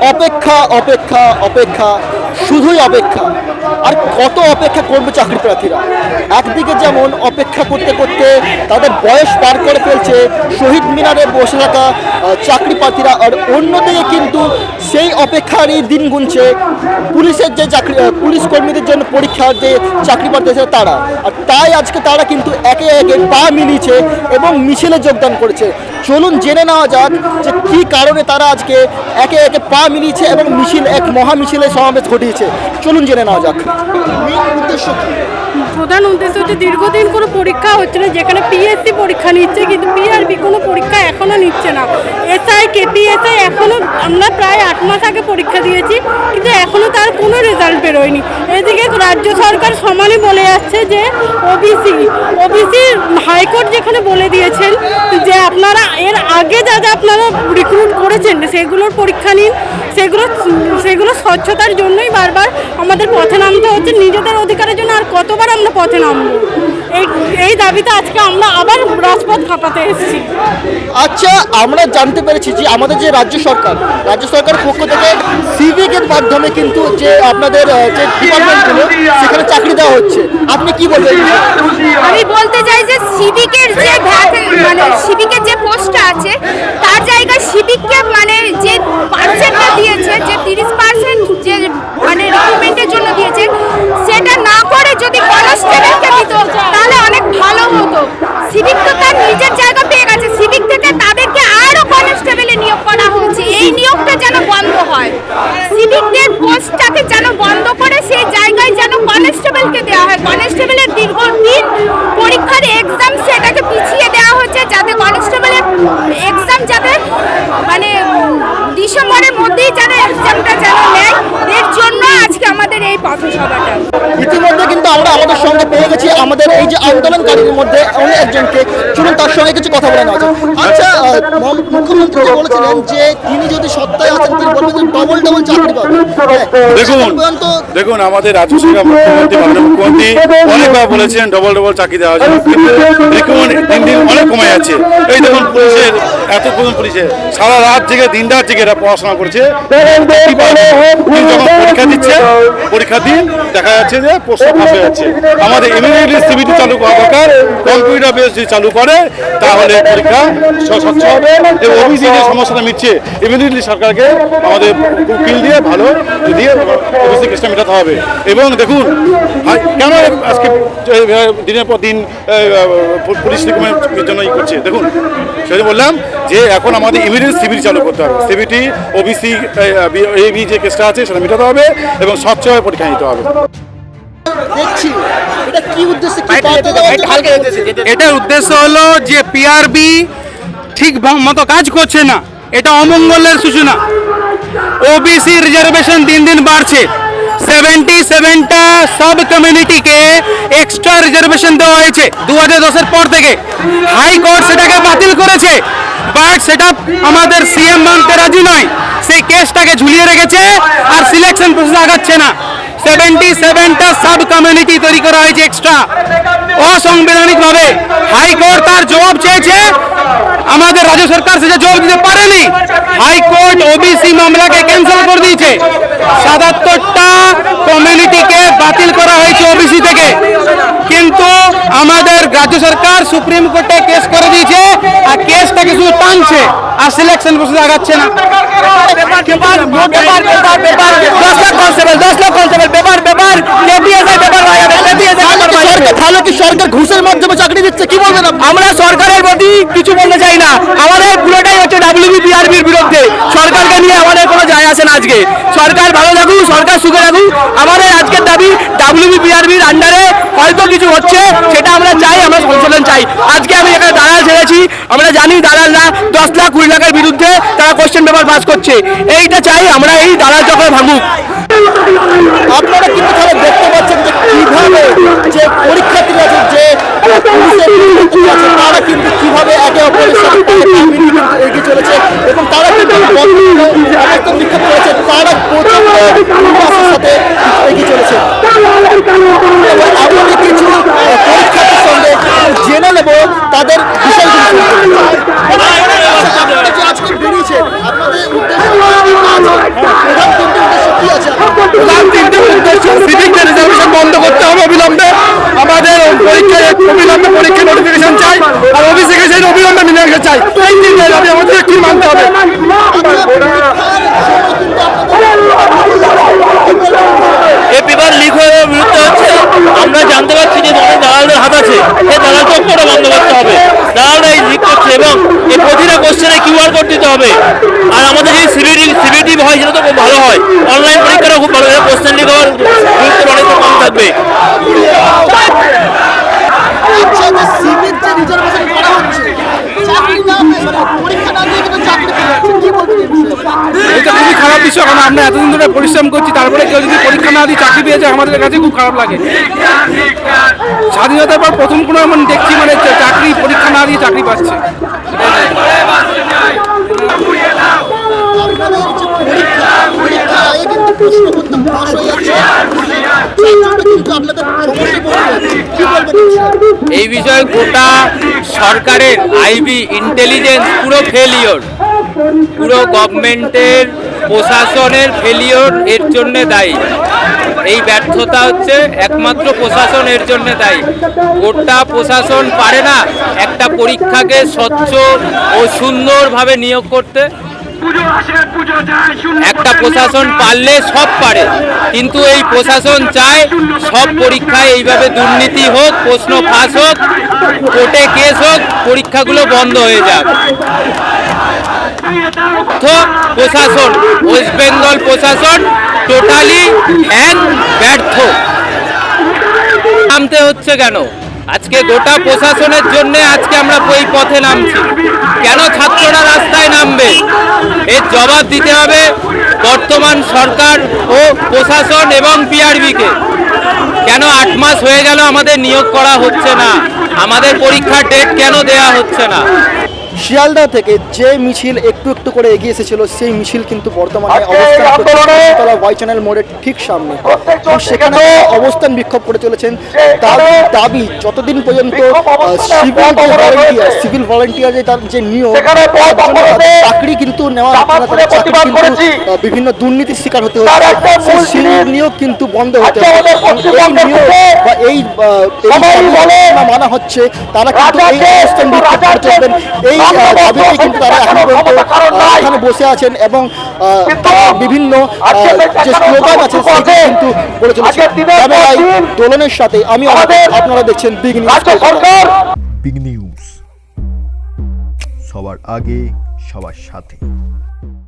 অপেক্ষা অপেক্ষা অপেক্ষা, শুধুই অপেক্ষা। আর কত অপেক্ষা করবে চাকরি প্রার্থীরা? একদিকে যেমন অপেক্ষা করতে করতে তাদের বয়স পার করে ফেলছে শহীদ মিনারে বসে থাকা চাকরি প্রার্থীরা, আর অন্যদিকে কিন্তু সেই অপেক্ষারই দিন গুনছে পুলিশের যে পুলিশ কর্মীদের জন্য পরীক্ষার যে চাকরি প্রার্থী আছে তারা। আর তাই আজকে তারা কিন্তু একে একে পা মিলিয়েছে এবং মিছিলে যোগদান করেছে। চলুন জেনে নেওয়া যাক যে কী কারণে তারা আজকে একে একে পা মিলিয়েছে এবং এক মহা মিছিলের সমাবেশ ঘটিয়েছে। চলুন জেনে নেওয়া যাক মেন উদ্দেশ্য কি। প্রধান উদ্দেশ্য হচ্ছে দীর্ঘদিন কোনো পরীক্ষা হচ্ছে না, যেখানে পিএসসি পরীক্ষা নিচ্ছে কিন্তু পিআরবি কোনো পরীক্ষা এখনও নিচ্ছে না। এসআই কেপিএসআই এখনও আমরা প্রায় 8 মাস আগে পরীক্ষা দিয়েছি কিন্তু এখনও তার কোনো রেজাল্ট বেরোয়নি। এদিকে রাজ্য সরকার সমানই বলে যাচ্ছে যে ওবিসি হাইকোর্ট যেখানে বলে দিয়েছেন যে আপনারা এর আগে যা আপনারা রিক্রুট করেছেন সেগুলোর পরীক্ষা নিন, সেগুলো স্বচ্ছতার জন্যই বারবার আমাদের পথে নামতে হচ্ছে, নিজেদের অধিকারের জন্য। আর কতবার আমরা পথে নামবো? এই দাবিতে আজকে আমরা আবার রাজপথ কাঁপাতে এসেছি। আচ্ছা, আমরা জানতে পেরেছি যে আমাদের যে রাজ্য সরকারের পক্ষ থেকে সিভিকের মাধ্যমে কিন্তু যে আপনাদের যে ডিপার্টমেন্টগুলো সেখানে চাকরি দেওয়া হচ্ছে, আপনি কি বলবেন? আমি বলতে চাই যে সিভিকের সিভিকের যে পোস্টটা আছে তার জায়গায় সিভিককে যে পার্সেন্টটা দিয়েছে, যে 30% যে রিক্রুটমেন্টের জন্য দিয়েছে, সেটা না করে যদি কনস্টেবলকে দিত তাহলে অনেক ভালো হতো। সিভিক তো তার নিজের জায়গা পেয়ে গেছে, সিভিক থেকে তাদেরকে আরও কনস্টেবলে নিয়োগ করা হচ্ছে। এই নিয়োগটা যেন বন্ধ হয়, সিভিকদের পোস্টটাকে যেন বন্ধ করে সেই জায়গায় যেন কনস্টেবলকে দেওয়া হয়। কনস্টেবলের দীর্ঘদিন পরীক্ষার এক্সাম সেটাকে পিছিয়ে দেওয়া হচ্ছে, যাতে কনস্টেবলের এক্সাম যাতে ডিসেম্বরের মধ্যেই যেন এক্সামটা যেন নেয়। এর জন্য আজকে আমাদের এই পথসভাটা। ইতিমধ্যে কিন্তু আমরা আমাদের সঙ্গে পেয়ে গেছি আমাদের এই যে আন্দোলনকারীর মধ্যে অন্য একজনকে। চলুন তার সঙ্গে কিছু কথা বলে নেওয়া যাক। আচ্ছা, মুখ্যমন্ত্রী বলেছিলেন যে তিনি যদি সত্তায় আছেন তিনি বলবেন যে ডবল চাকরি পাবেন। দেখুন আমাদের রাজ্য সরকার মুখ্যমন্ত্রী অনেকবার বলেছেন ডবল চাকরি দেওয়ার জন্য, কিন্তু দেখুন দিন দিন অনেক কমে যাচ্ছে। এই দেখুন পুলিশের পুলিশের সারা রাত জেগে দিন রাত জেগে এরা পড়াশোনা করছে, যখন পরীক্ষা দিন দেখা যাচ্ছে যে প্রশ্ন ফাঁস হয়ে যাচ্ছে। আমাদের ইমিডিয়েটলি সিবিটি চালু করা দরকার, কম্পিউটার বেস যদি চালু করে তাহলে পরীক্ষা স্বচ্ছ হবে এবং ওবিসি যে সমস্যাটা মিটছে ইমিডিয়েটলি সরকারকে আমাদের উকিল দিয়ে ভালো দিয়ে ওবিসি কেসটা মেটাতে হবে। এবং দেখুন কেন আজকে দিনের পর দিন পুলিশ রিক্রুটমেন্টের জন্য করছে, দেখুন সেটা বললাম যে এখন আমাদের ইমিডিয়েট সিবিটি চালু করতে হবে। সিবিটি ওবিসি এবি যে কেসটা আছে সেটা মেটাতে হবে এবং স্বচ্ছভাবে পরীক্ষা নিতে হবে। এটার উদ্দেশ্য হলো যে পিআরবি ঠিক মতো কাজ করছে না, এটা অমঙ্গলের সূচনা। ওবিসি রিজার্ভেশন দিন দিন বাড়ছে, 77টা সব কমিউনিটিকে এক্সট্রা রিজার্ভেশন দেওয়া হয়েছে 2010-এর পর থেকে। হাইকোর্ট সেটাকে বাতিল করেছে, বাট সেটা আমাদের সিএম মানতে রাজি নয়। সেই কেসটাকে ঝুলিয়ে রেখেছে আর সিলেকশন প্রসেস আগাচ্ছে না। 77টা সাব কমিউনিটি তৈরি করা হয়েছে এক্সট্রা অসাংবিধানিক ভাবে। হাইকোর্ট তার জবাব চেয়েছে, আমাদের রাজ্য সরকার সেটা জবাব দিতে পারেনি। হাইকোর্ট ওবিসি মামলাকে ক্যান্সেল করে দিয়েছে। 77টা কমিউনিটিকে বাতিল করা হয়েছে ওবিসি থেকে, কিন্তু আমাদের রাজ্য সরকার সুপ্রিম কোর্টে কেস করে দিয়েছে আর কেসটাকে শুধু টানছে আর সিলেকশন প্রসেস আগাচ্ছে না। 10 লাখ কনস্টেবল তাহলে কি সরকার ঘুষের মাধ্যমে চাকরি দিচ্ছে? কি বলবেন? আমরা সরকারের প্রতি কিছু বলতে চাই না, আমাদের পুরোটাই হচ্ছে WBPRBর বিরুদ্ধে। সরকারকে নিয়ে আমাদের কোনো যায় আসে না। আজকে সরকার ভালো থাকুক, সরকার সুখে থাকুক। আমাদের আজকের দাবি WBPRBর আন্ডারে হয়তো কিছু হচ্ছে, সেটা আমরা চাই, আমরা সংশোধন চাই। আজকে আমি এখানে দালাল ছেড়েছি, আমরা জানি দালালরা 10 লাখ 20 লাখের বিরুদ্ধে তারা কোশ্চেন পেপার পাস করছে। এইটা চাই আমরা, এই দালাল চক্র ভাঙুক। আপনারা কিন্তু তাহলে দেখতে পাচ্ছেন যে কিভাবে যে পরীক্ষার্থীরা আছে যে তারা কিন্তু কিভাবে একে অপরের সাথে এগিয়ে চলেছে এবং তারা কিন্তু অবস্থান বিক্ষোভ করেছে, তারা প্রচন্ড উল্লাসের সাথে এগিয়ে চলেছে। আমরা কিছু পরীক্ষার্থীর সঙ্গে জেনে নেব তাদের বিষয়গুলো। আজকে বেরিয়েছে আপনাদের উদ্দেশ্য পরীক্ষায় অবিলম্বে পরীক্ষা নোটিফিকেশন চাই, আর ওবিসি কেসের অবিলম্বে মিলিয়ে চাই। এই তিনটে দাবি আমাদের কি মানতে হবে। এই পেপার লিক হয়ে বিরুদ্ধে হচ্ছে, আমরা জানতে পারছি যে অনেক দালালদের হাত আছে, এই দালালকে পুরো বন্ধ করতে হবে। দালালরা এই লিক করছে এবং এই প্রতিটা কোশ্চেনে কিউআর কোড দিতে হবে। আর আমাদের যে সিবিটি হয় সেটা তো খুব ভালো হয়, অনলাইন পরীক্ষাটা খুব ভালো হয়, কোশ্চেন লিক হওয়ার গুরুত্ব অনেক কম থাকবে। আচ্ছা, যে সিভিল যে রিজার্ভেশন করা হচ্ছে, চাকরি না পেয়ে মানে পরীক্ষা না দিয়ে কিন্তু চাকরি পেয়ে যাচ্ছে, কি বলবেন এই বিষয়ে? এটা খুবই খারাপ বিষয়, কারণ আমরা এতদিন ধরে পরিশ্রম করছি, তারপরে কেউ যদি পরীক্ষা না দিয়ে চাকরি পেয়ে যায় আমাদের কাছে খুব খারাপ লাগে। স্বাধীনতার পর প্রথম কোনো মানে দেখছি মানে চাকরি পরীক্ষা না দিয়ে চাকরি পাচ্ছে। আপনাদের যে পরীক্ষা আগে কিন্তু প্রশ্ন করতে ফাঁস হয়ে যাচ্ছে, তার জন্য কিন্তু আপনাদের সমস্যা পড়ছে, কি বলবেন এই বিষয়ে? এই বিষয়ে গোটা সরকারের আইবি ইন্টেলিজেন্স পুরো ফেলিওর, পুরো গভর্নমেন্টের প্রশাসনের ফেলিওর এর জন্য দায়ী। এই ব্যর্থতা হচ্ছে একমাত্র প্রশাসন এর জন্য দায়ী। গোটা প্রশাসন পারে না একটা পরীক্ষাকে স্বচ্ছ ও সুন্দরভাবে নিয়োগ করতে। একটা প্রশাসন পারলে সব পারে, কিন্তু এই প্রশাসন চায় সব পরীক্ষায় এইভাবে দুর্নীতি হোক, প্রশ্ন ফাঁস হোক, কোর্টে কেস হোক, পরীক্ষাগুলো বন্ধ হয়ে যাক। প্রশাসন, ওয়েস্ট বেঙ্গল প্রশাসন টোটালি ব্যর্থ। নামতে হচ্ছে কেন? আজকে গোটা প্রশাসনের জন্য আজকে আমরা এই পথে নামছি। কেন ছাত্ররা রাস্তায় নামবে? এর জবাব দিতে হবে বর্তমান সরকার ও প্রশাসন এবং পিআরবিকে। কেন 8 মাস হয়ে গেল আমাদের নিয়োগ করা হচ্ছে না? আমাদের পরীক্ষার ডেট কেন দেয়া হচ্ছে না? শিয়ালদা থেকে যে মিছিল একটু একটু করে এগিয়ে এসেছিল, সেই মিছিল কিন্তু বর্তমানে অবস্থান করছে ওয়াই চ্যানেল মোড়ের ঠিক সামনে। এবং সেখানে অবস্থান বিক্ষোভ করে চলেছেন। দাবি যতদিন পর্যন্ত সিভিল ভলান্টিয়ার যে তার যে নিয়োগ, চাকরি কিন্তু নেওয়া হচ্ছে না, তাদের চাকরি কিন্তু বিভিন্ন দুর্নীতির শিকার হতে হচ্ছে, সেই নিয়োগ কিন্তু বন্ধ হতে হবে। এই নিয়োগ বা এই মানা হচ্ছে, তারা কিন্তু এই অবস্থান বিক্ষোভ করে চলবেন। এই দাবিতে কিন্তু তারা এখন পর্যন্ত এখানে বসে আছেন এবং বিভিন্ন যে স্লোগান আছে সেগুলো কিন্তু বলে চলেছে। দোলনের সাথে আমি আপনারা দেখছেন বিগ নিউজ। বিগ নিউজ, সবার আগে সবার সাথে।